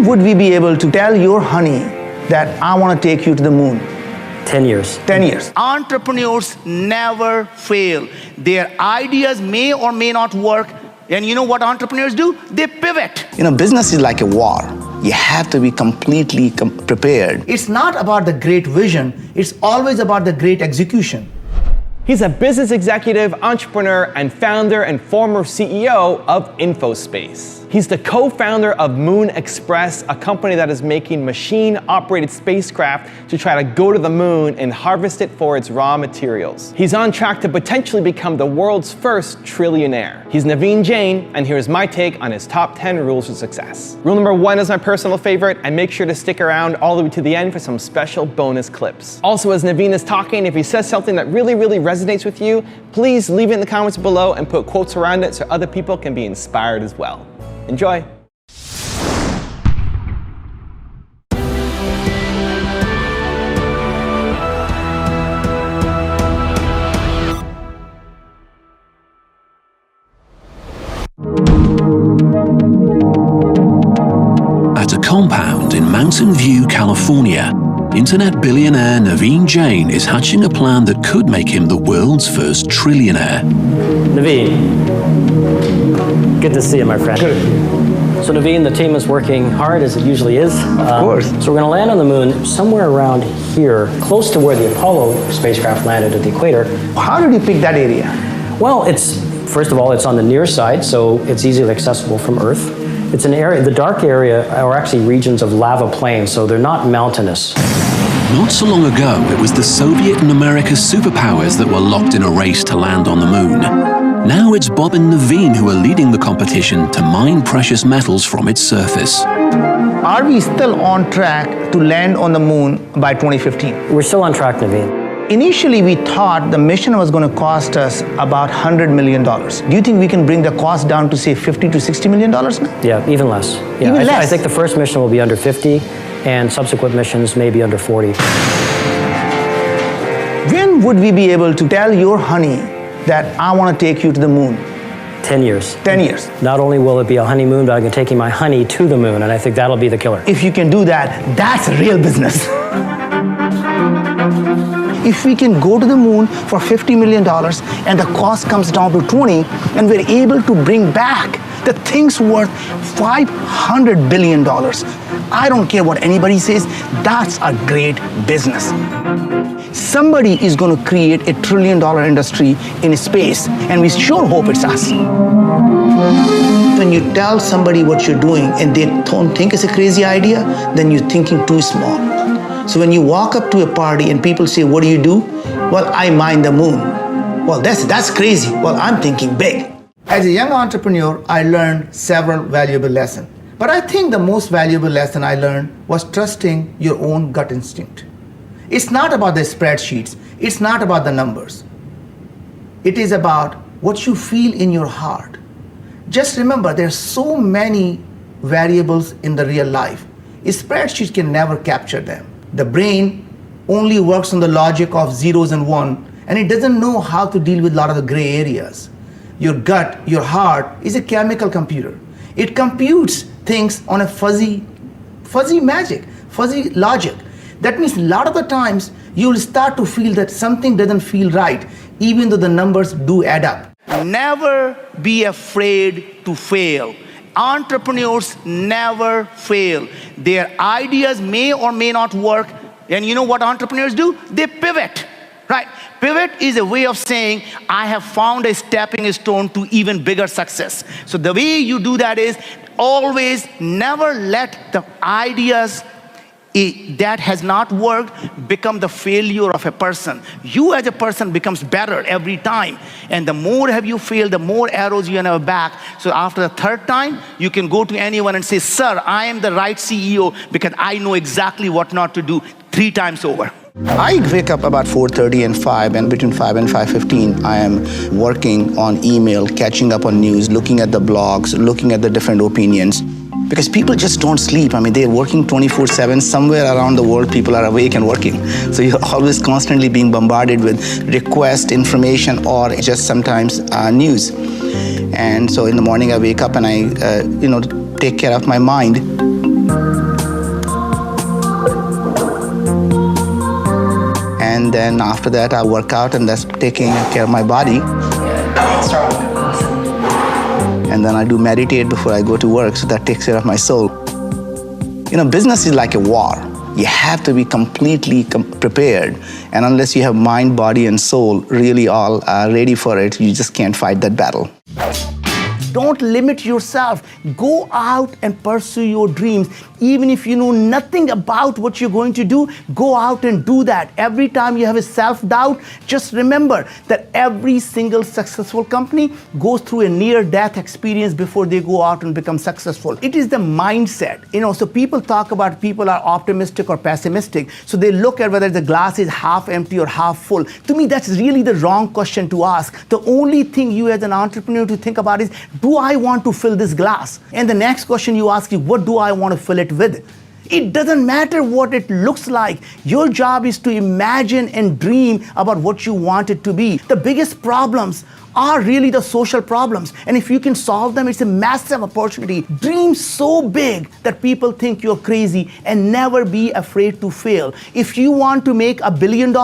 would we be able to tell your honey that I want to take you to the moon? 10 years. 10 years. Entrepreneurs never fail. Their ideas may or may not work. And you know what entrepreneurs do? They pivot. Business is like a war. You have to be completely prepared. It's not about the great vision. It's always about the great execution. He's a business executive, entrepreneur, and founder and former CEO of InfoSpace. He's the co-founder of Moon Express, a company that is making machine-operated spacecraft to try to go to the moon and harvest it for its raw materials. He's on track to potentially become the world's first trillionaire. He's Naveen Jain, and here's my take on his top 10 rules of success. Rule number 1 is my personal favorite, and make sure to stick around all the way to the end for some special bonus clips. Also, as Naveen is talking, if he says something that really resonates with you, please leave it in the comments below and put quotes around it so other people can be inspired as well. Enjoy. At a compound in Mountain View, California, internet billionaire Naveen Jain is hatching a plan that could make him the world's first trillionaire. Naveen, good to see you, my friend. Good. So Naveen, the team is working hard, as it usually is. Of course. So we're going to land on the moon somewhere around here, close to where the Apollo spacecraft landed at the equator. How did you pick that area? Well, first of all, it's on the near side, so it's easily accessible from Earth. It's an area, the dark area are actually regions of lava plains, so they're not mountainous. Not so long ago, it was the Soviet and America's superpowers that were locked in a race to land on the moon. Now it's Bob and Naveen who are leading the competition to mine precious metals from its surface. Are we still on track to land on the moon by 2015? We're still on track, Naveen. Initially, we thought the mission was going to cost us about $100 million. Do you think we can bring the cost down to, say, $50 to $60 million now? Yeah, even less. Yeah, even less. I think the first mission will be under 50, and subsequent missions may be under 40. When would we be able to tell your honey that I want to take you to the moon? 10 years. 10 years. Not only will it be a honeymoon, but I'm taking my honey to the moon, and I think that'll be the killer. If you can do that, that's real business. If we can go to the moon for $50 million and the cost comes down to 20, and we're able to bring back the thing's worth $500 billion, I don't care what anybody says, that's a great business. Somebody is going to create $1 trillion industry in space, and we sure hope it's us. When you tell somebody what you're doing and they don't think it's a crazy idea, then you're thinking too small. So when you walk up to a party and people say, what do you do? Well, I mine the moon. Well, that's crazy. Well, I'm thinking big. As a young entrepreneur, I learned several valuable lessons. But I think the most valuable lesson I learned was trusting your own gut instinct. It's not about the spreadsheets. It's not about the numbers. It is about what you feel in your heart. Just remember, there's so many variables in the real life. A spreadsheet can never capture them. The brain only works on the logic of zeros and one, and it doesn't know how to deal with a lot of the gray areas. Your gut, your heart, is a chemical computer. It computes things on a fuzzy magic, fuzzy logic. That means a lot of the times you will start to feel that something doesn't feel right, even though the numbers do add up. Never be afraid to fail. Entrepreneurs never fail. Their ideas may or may not work. And you know what entrepreneurs do? They pivot, right? Pivot is a way of saying, I have found a stepping stone to even bigger success. So the way you do that is always never let the ideas that has not worked become the failure of a person. You as a person becomes better every time. And the more have you failed, the more arrows you have back. So after the third time, you can go to anyone and say, sir, I am the right CEO because I know exactly what not to do 3 times over. I wake up about 4:30 and 5, and between 5 and 5:15, I am working on email, catching up on news, looking at the blogs, looking at the different opinions. Because people just don't sleep. I mean, they're working 24/7. Somewhere around the world, people are awake and working. So you're always constantly being bombarded with requests, information, or just sometimes news. And so in the morning, I wake up and I, take care of my mind. and then after that I work out, and that's taking care of my body. And then I do meditate before I go to work, so that takes care of my soul. You know, business is like a war. You have to be completely prepared, and unless you have mind, body, and soul really all ready for it, you just can't fight that battle. Don't limit yourself. Go out and pursue your dreams. Even if you know nothing about what you're going to do, go out and do that. Every time you have a self-doubt, just remember that every single successful company goes through a near-death experience before they go out and become successful. It is the mindset. You know, so people talk about people are optimistic or pessimistic. So they look at whether the glass is half empty or half full. To me, that's really the wrong question to ask. The only thing you as an entrepreneur to think about is, do I want to fill this glass? And the next question you ask is, what do I want to fill it with? It doesn't matter what it looks like. Your job is to imagine and dream about what you want it to be. The biggest problems are really the social problems. And if you can solve them, it's a massive opportunity. Dream so big that people think you're crazy, and never be afraid to fail. If you want to make $1 billion,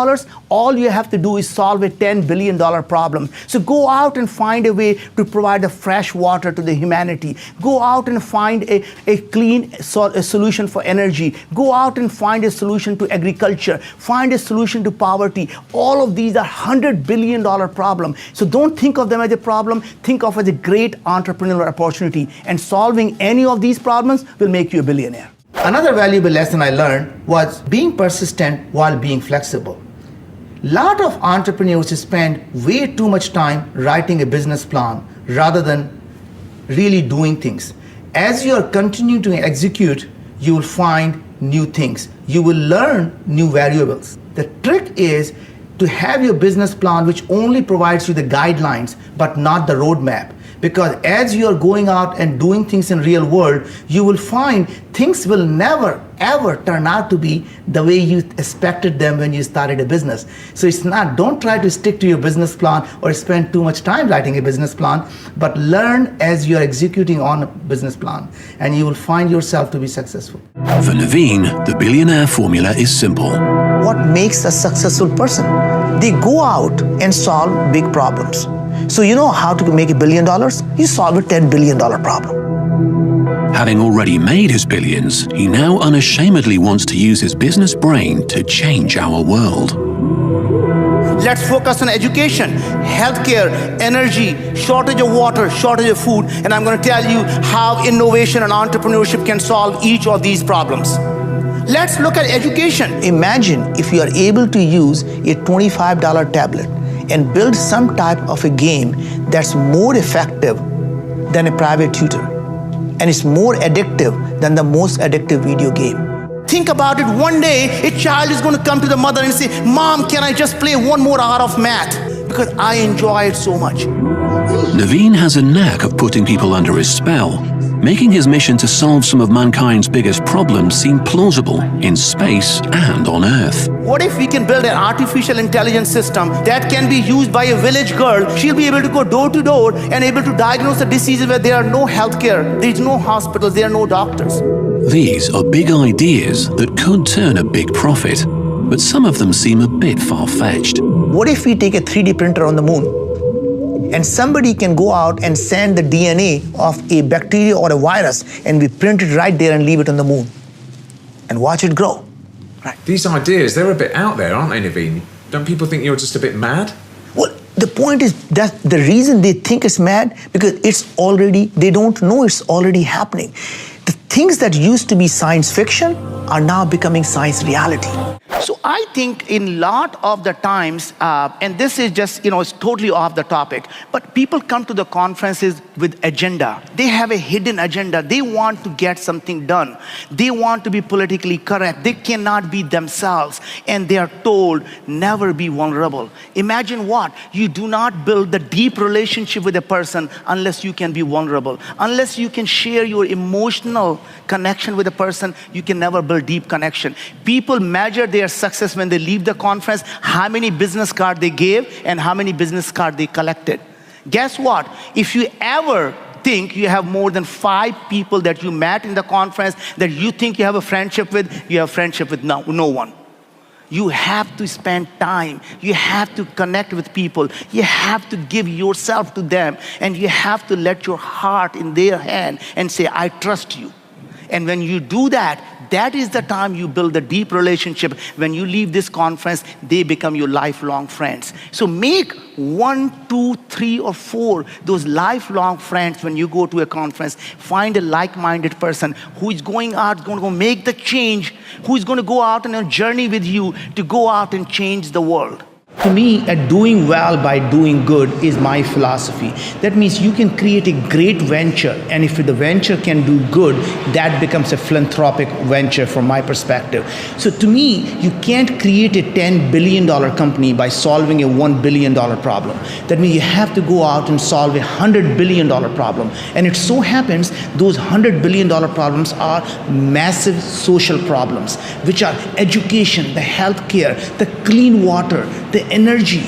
all you have to do is solve a $10 billion problem. So go out and find a way to provide the fresh water to the humanity. Go out and find a clean solution for energy. Go out and find a solution to agriculture. Find a solution to poverty. All of these are $100 billion problems. So don't think of them as a problem. Think of it as a great entrepreneurial opportunity. And solving any of these problems will make you a billionaire. Another valuable lesson I learned was being persistent while being flexible. A lot of entrepreneurs spend way too much time writing a business plan rather than really doing things. As you are continuing to execute, you will find new things. You will learn new variables. The trick is to have your business plan which only provides you the guidelines but not the roadmap. Because as you are going out and doing things in real world, you will find things will never ever turn out to be the way you expected them when you started a business. So don't try to stick to your business plan or spend too much time writing a business plan, but learn as you are executing on a business plan, and you will find yourself to be successful. For Naveen, the billionaire formula is simple. What makes a successful person? They go out and solve big problems. So you know how to make $1 billion? You solve a $10 billion problem. Having already made his billions, he now unashamedly wants to use his business brain to change our world. Let's focus on education, healthcare, energy, shortage of water, shortage of food, and I'm going to tell you how innovation and entrepreneurship can solve each of these problems. Let's look at education. Imagine if you are able to use a $25 tablet and build some type of a game that's more effective than a private tutor, and it's more addictive than the most addictive video game. Think about it. One day, a child is going to come to the mother and say, "Mom, can I just play one more hour of math? Because I enjoy it so much." Naveen has a knack of putting people under his spell, making his mission to solve some of mankind's biggest problems seem plausible in space and on Earth. What if we can build an artificial intelligence system that can be used by a village girl? She'll be able to go door to door and able to diagnose the diseases where there are no healthcare, there's no hospitals, there are no doctors. These are big ideas that could turn a big profit, but some of them seem a bit far-fetched. What if we take a 3D printer on the moon, and somebody can go out and send the DNA of a bacteria or a virus, and we print it right there and leave it on the moon and watch it grow? Right. These ideas, they're a bit out there, aren't they, Naveen? Don't people think you're just a bit mad? Well, the point is that the reason they think it's mad, because they don't know it's already happening. The things that used to be science fiction are now becoming science reality. So I think in a lot of the times, and this is just, it's totally off the topic, but people come to the conferences with agenda. They have a hidden agenda. They want to get something done. They want to be politically correct. They cannot be themselves. And they are told, never be vulnerable. Imagine what? You do not build the deep relationship with a person unless you can be vulnerable. Unless you can share your emotional connection with a person, you can never build deep connection. People measure their success when they leave the conference, how many business cards they gave and how many business cards they collected. Guess what? If you ever think you have more than 5 people that you met in the conference that you think you have a friendship with, you have friendship with no one. You have to spend time. You have to connect with people. You have to give yourself to them. And you have to let your heart in their hand and say, I trust you. And when you do that, that is the time you build a deep relationship. When you leave this conference, they become your lifelong friends. So make 1, 2, 3, or 4 those lifelong friends when you go to a conference. Find a like-minded person who is going out, going to go make the change, who is going to go out on a journey with you to go out and change the world. To me, doing well by doing good is my philosophy. That means you can create a great venture, and if the venture can do good, that becomes a philanthropic venture from my perspective. So to me, you can't create a $10 billion company by solving a $1 billion problem. That means you have to go out and solve a $100 billion problem. And it so happens those $100 billion problems are massive social problems, which are education, the healthcare, the clean water, the energy.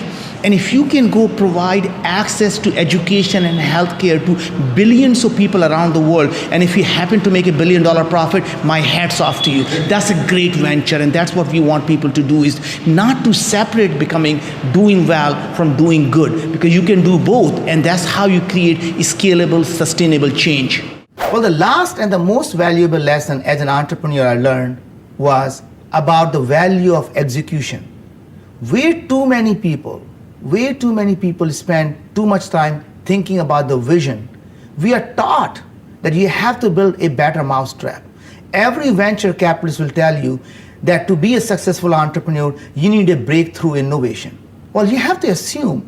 And if you can go provide access to education and healthcare to billions of people around the world, and if you happen to make $1 billion profit, my hat's off to you. That's a great venture, and that's what we want people to do, is not to separate becoming doing well from doing good, because you can do both, and that's how you create scalable, sustainable change. Well, the last and the most valuable lesson as an entrepreneur I learned was about the value of execution. Way too many people spend too much time thinking about the vision. We are taught that you have to build a better mousetrap. Every venture capitalist will tell you that to be a successful entrepreneur, you need a breakthrough innovation. Well, you have to assume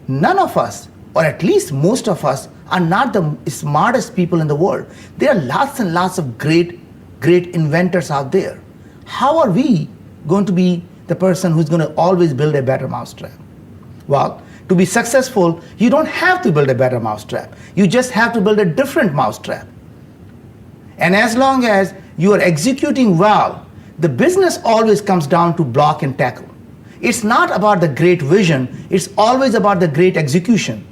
none of us, or at least most of us, are not the smartest people in the world. There are lots and lots of great inventors out there. How are we going to be the person who's going to always build a better mousetrap? Well, to be successful, you don't have to build a better mousetrap. You just have to build a different mousetrap. And as long as you are executing well, the business always comes down to block and tackle. It's not about the great vision, it's always about the great execution.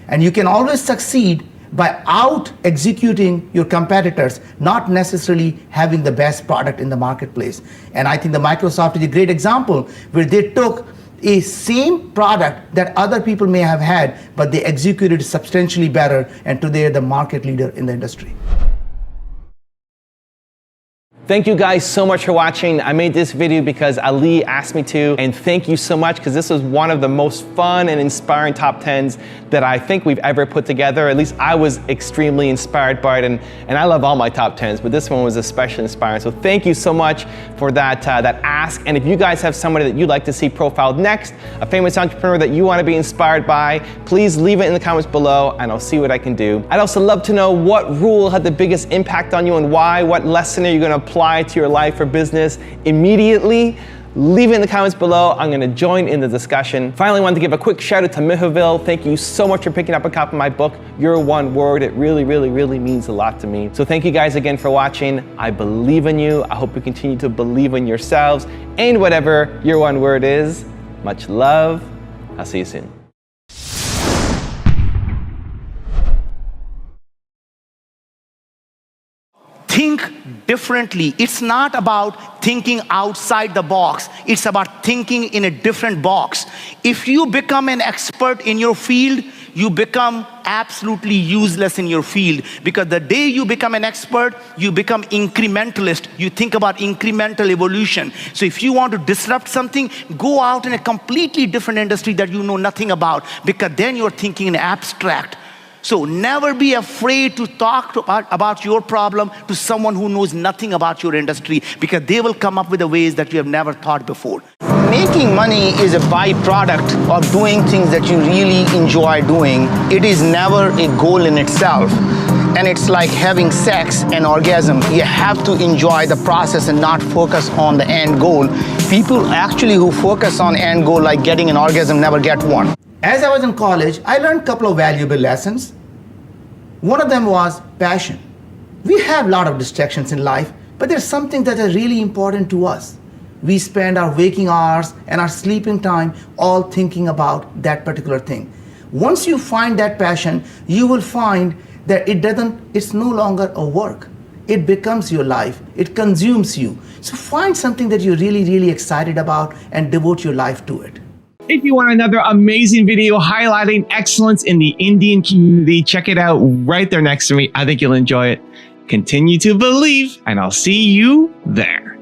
And you can always succeed by out-executing your competitors, not necessarily having the best product in the marketplace. And I think the Microsoft is a great example where they took a same product that other people may have had, but they executed substantially better, and today they're the market leader in the industry. Thank you guys so much for watching. I made this video because Ali asked me to, and thank you so much, because this was one of the most fun and inspiring top 10s that I think we've ever put together. At least I was extremely inspired by it, and I love all my top 10s, but this one was especially inspiring. So thank you so much for that ask. And if you guys have somebody that you'd like to see profiled next, a famous entrepreneur that you want to be inspired by, please leave it in the comments below, and I'll see what I can do. I'd also love to know what rule had the biggest impact on you and why. What lesson are you going to apply to your life or business immediately? Leave it in the comments below. I'm going to join in the discussion. Finally, I wanted to give a quick shout out to Mihoville. Thank you so much for picking up a copy of my book, Your One Word. It really, really, really means a lot to me. So thank you guys again for watching. I believe in you. I hope you continue to believe in yourselves and whatever your one word is. Much love. I'll see you soon. Think differently. It's not about thinking outside the box. It's about thinking in a different box. If you become an expert in your field, you become absolutely useless in your field, because the day you become an expert, you become incrementalist. You think about incremental evolution. So if you want to disrupt something, go out in a completely different industry that you know nothing about, because then you're thinking in abstract. So never be afraid to talk about your problem to someone who knows nothing about your industry, because they will come up with the ways that you have never thought before. Making money is a byproduct of doing things that you really enjoy doing. It is never a goal in itself. And it's like having sex and orgasm. You have to enjoy the process and not focus on the end goal. People actually who focus on end goal, like getting an orgasm, never get one. As I was in college, I learned a couple of valuable lessons. One of them was passion. We have a lot of distractions in life, but there's something that is really important to us. We spend our waking hours and our sleeping time all thinking about that particular thing. Once you find that passion, you will find that it's no longer a work. it becomes your life. It consumes you. So find something that you're really, really excited about and devote your life to it. If you want another amazing video highlighting excellence in the Indian community, check it out right there next to me. I think you'll enjoy it. Continue to believe, and I'll see you there.